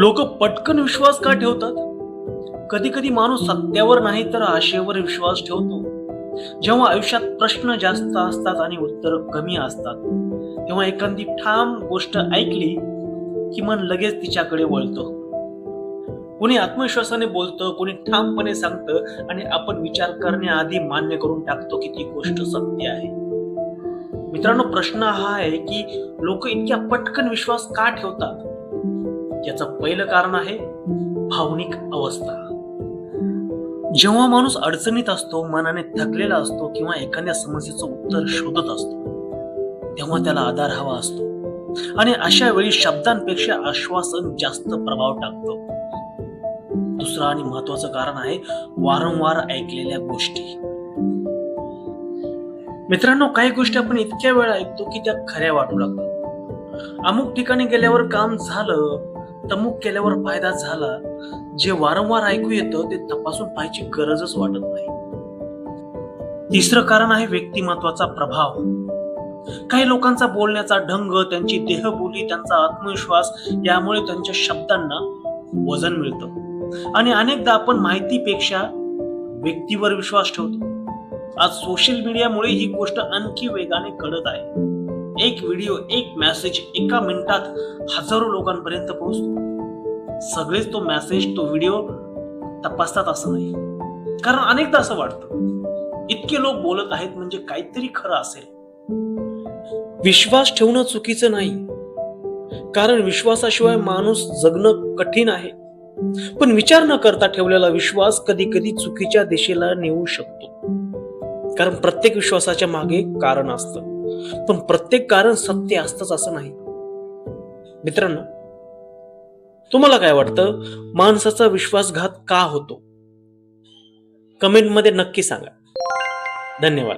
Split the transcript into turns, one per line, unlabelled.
लोक पटकन विश्वास का ठेवतात? कधी कधी माणूस सत्यावर नाही तर आशेवर विश्वास ठेवतो. जेव्हा आयुष्यात प्रश्न जास्त असतात आणि उत्तर कमी असतात, तेव्हा एखादी ठाम गोष्ट ऐकली की मन लगेच तिच्याकडे वळतं. कोणी आत्मविश्वासाने बोलतं, कोणी ठामपणे सांगतं आणि आपण विचार करण्याआधी मान्य करून टाकतो की ती गोष्ट सत्य आहे. मित्रांनो, प्रश्न हा आहे की लोक इतक्या पटकन विश्वास का ठेवतात? याचं पहिलं कारण आहे भावनिक अवस्था. जेव्हा माणूस अडचणीत असतो, मनाने थकलेला असतो किंवा एखाद्या समस्येचं उत्तर शोधत असतो, तेव्हा त्याला आधार हवा असतो. आणि अशा वेळी शब्दांपेक्षा आश्वासन जास्त प्रभाव टाकतो. दुसरं आणि महत्वाचं कारण आहे वारंवार ऐकलेल्या गोष्टी. मित्रांनो, काही गोष्टी आपण इतक्या वेळा ऐकतो की त्या खऱ्या वाटू लागतात. अमुक ठिकाणी गेल्यावर काम झालं, तमुक केल्यावर फायदा झाला. जे वारंवार ऐकू येतं ते तपासून पाहायची गरजच वाटत नाही. तिसरं कारण आहे व्यक्तिमत्वाचा प्रभाव. काही लोकांचा बोलण्याचा ढंग, त्यांची देहबोली, त्यांचा आत्मविश्वास यामुळे त्यांच्या शब्दांना वजन मिळतं. आणि अनेकदा आपण माहितीपेक्षा व्यक्तीवर विश्वास ठेवतो. आज सोशल मीडियामुळे ही गोष्ट आणखी वेगाने घडत आहे. एक व्हिडिओ, एक मेसेज एका मिनिटात हजारो लोकांपर्यंत पोहोचतो. सगळेच तो मेसेज, तो व्हिडिओ तपासतात असं नाही. कारण अनेकदा असं वाटतं इतके लोक बोलत आहेत म्हणजे काहीतरी खरं असेल. विश्वास ठेवणं चुकीचं नाही, कारण विश्वासाशिवाय माणूस जगणं कठीण आहे. पण विचार न करता ठेवलेला विश्वास कधी कधी चुकीच्या दिशेला नेऊ शकतो. कारण प्रत्येक विश्वासाच्या मागे कारण असतं, पण प्रत्येक कारण सत्य असतंच असं नाही. मित्रांनो, तुम्हाला काय वाटतं, माणसाचा विश्वासघात का होतो? कमेंटमध्ये नक्की सांगा. धन्यवाद.